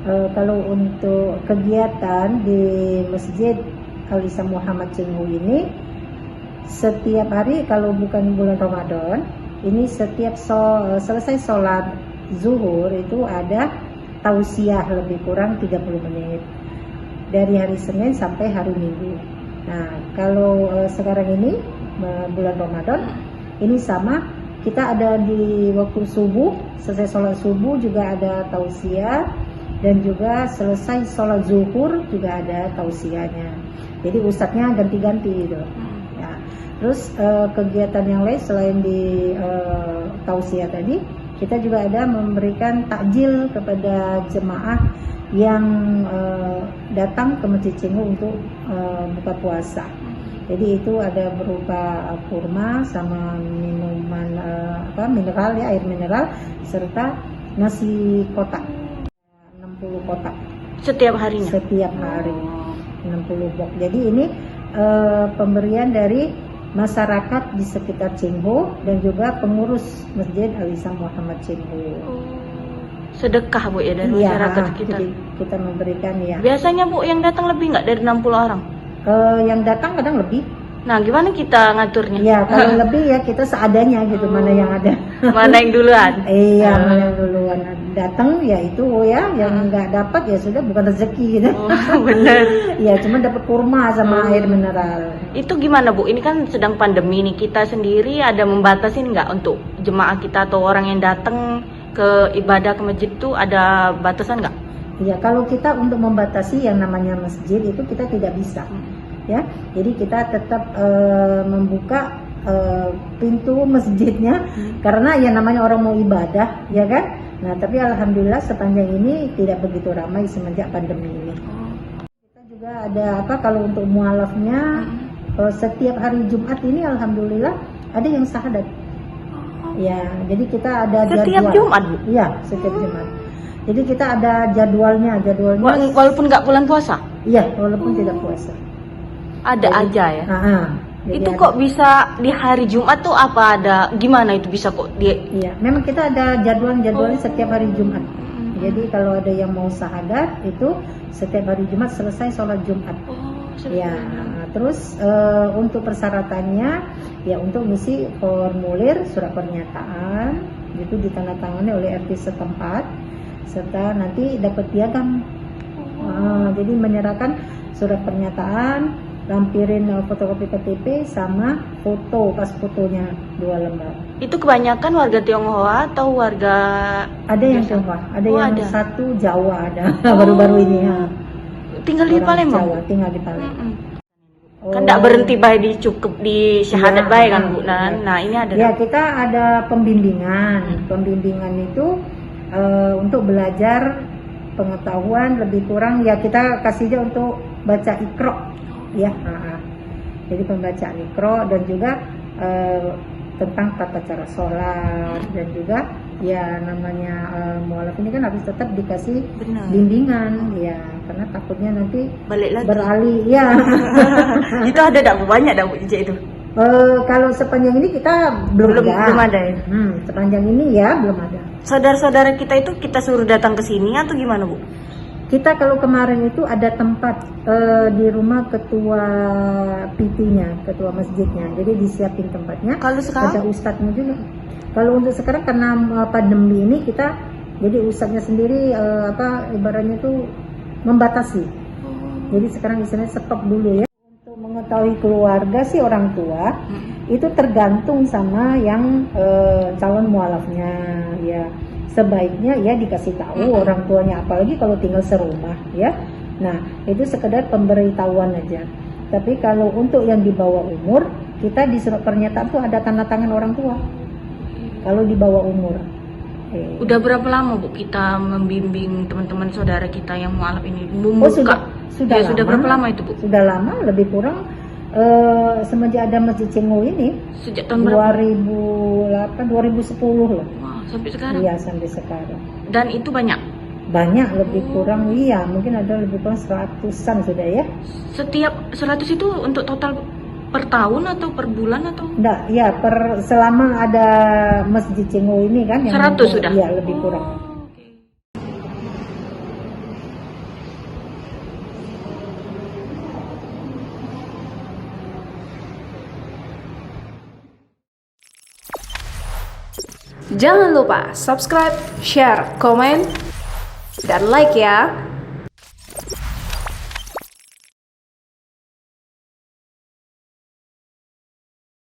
Kalau untuk kegiatan di Masjid Al-Ihsan Muhammad Cengho ini, setiap hari kalau bukan bulan Ramadan, ini setiap selesai sholat zuhur itu ada tausiah lebih kurang 30 menit dari hari Senin sampai hari Minggu. Nah, kalau sekarang ini bulan Ramadan, ini sama, kita ada di waktu subuh, selesai sholat subuh juga ada tausiah, dan juga selesai sholat zuhur juga ada tausiahnya. Jadi ustadznya ganti-ganti gitu. Ya. Terus kegiatan yang lain selain di tausiah tadi, kita juga ada memberikan takjil kepada jemaah yang datang ke Masjid Cengho untuk buka puasa. Jadi itu ada berupa kurma sama minuman mineral ya, air mineral, serta nasi kotak. 60 kotak setiap harinya? Setiap hari 60 box. Jadi ini pemberian dari masyarakat di sekitar Cengho dan juga pengurus Masjid Al-Ihsan Muhammad Cengho. Sedekah Bu ya dari masyarakat sekitar. Kita memberikan ya. Biasanya Bu yang datang lebih nggak dari 60 orang? Yang datang kadang lebih. Nah, gimana kita ngaturnya? Ya, kalau lebih ya kita seadanya gitu, mana yang ada. Mana yang duluan? Iya, mana yang duluan datang ya itu ya, yang nggak dapat ya sudah, bukan rezeki gitu. Bener. Ya, cuma dapat kurma sama air mineral. Itu gimana Bu? Ini kan sedang pandemi nih, kita sendiri ada membatasin nggak untuk jemaah kita atau orang yang datang ke ibadah ke masjid tuh, ada batasan nggak? Ya, kalau kita untuk membatasi yang namanya masjid itu kita tidak bisa. Ya, jadi kita tetap membuka pintu masjidnya karena ya namanya orang mau ibadah, ya kan. Nah, tapi alhamdulillah sepanjang ini tidak begitu ramai semenjak pandemi ini. Kita juga ada kalau untuk mualafnya setiap hari Jumat ini alhamdulillah ada yang syahadat. Ya, jadi kita ada setiap jadwal. Jumat Bu? Iya, setiap Jumat. Jadi kita ada jadwalnya. Walaupun nggak bulan puasa? Iya, walaupun tidak puasa. Ada jadi, aja ya. Itu ada. Kok bisa di hari Jumat tuh apa ada gimana itu bisa kok dia? Iya, memang kita ada jadwalnya setiap hari Jumat. Jadi kalau ada yang mau syahadat itu setiap hari Jumat selesai sholat Jumat. Ya, terus untuk persyaratannya ya untuk ngisi formulir surat pernyataan itu ditandatangani oleh RT setempat serta nanti dapat piagam. Jadi menyerahkan surat pernyataan, lampirin fotokopi KTP sama foto, pas fotonya 2 lembar. Itu kebanyakan warga Tionghoa atau warga? Ada yang Tionghoa, ada yang satu Jawa ada baru-baru ini ya. Tinggal di Palembang. Jawa, tinggal di Palembang. Kan enggak berhenti baik di cukup di syahadat baik kan Bu. Nah, ini ada. Ya, kita ada pembimbingan. Pembimbingan itu untuk belajar pengetahuan lebih kurang ya kita kasih aja untuk baca Iqra ya. Jadi pembacaan Iqra dan juga tentang tata cara sholat dan juga ya namanya mualaf ini kan harus tetap dikasih bimbingan ya karena takutnya nanti balik lagi beralih ya. Itu ada banyak Bu itu. Kalau sepanjang ini kita belum ada ya. Sepanjang ini ya belum ada. Saudara-saudara kita itu kita suruh datang ke sini atau gimana Bu? Kita kalau kemarin itu ada tempat di rumah ketua PT-nya, ketua masjidnya. Jadi disiapin tempatnya. Kalau sekarang ada ustadznya juga. Kalau untuk sekarang karena pandemi ini kita jadi ustadznya sendiri ibaratnya itu membatasi. Jadi sekarang istilahnya stop dulu ya. Untuk mengetahui keluarga sih orang tua itu tergantung sama yang calon mualafnya ya. Sebaiknya ya dikasih tahu orang tuanya, apalagi kalau tinggal serumah ya. Nah, itu sekedar pemberitahuan aja. Tapi kalau untuk yang di bawah umur, kita di surat pernyataan tuh ada tanda tangan orang tua. Kalau di bawah umur. Udah berapa lama Bu kita membimbing teman-teman saudara kita yang mualaf ini sudah berapa lama itu Bu? Sudah lama, lebih kurang semenjak ada Masjid Cengho ini. Sejak tahun berapa? 2008, 2010 loh. Wow, sampai sekarang? Iya, sampai sekarang. Dan itu banyak? Banyak, lebih kurang iya, mungkin ada lebih kurang 100-an sudah ya. Setiap 100 itu untuk total per tahun atau per bulan atau? Enggak, ya selama ada Masjid Cengho ini kan yang 100 sudah? Iya, lebih kurang. Jangan lupa subscribe, share, komen, dan like ya.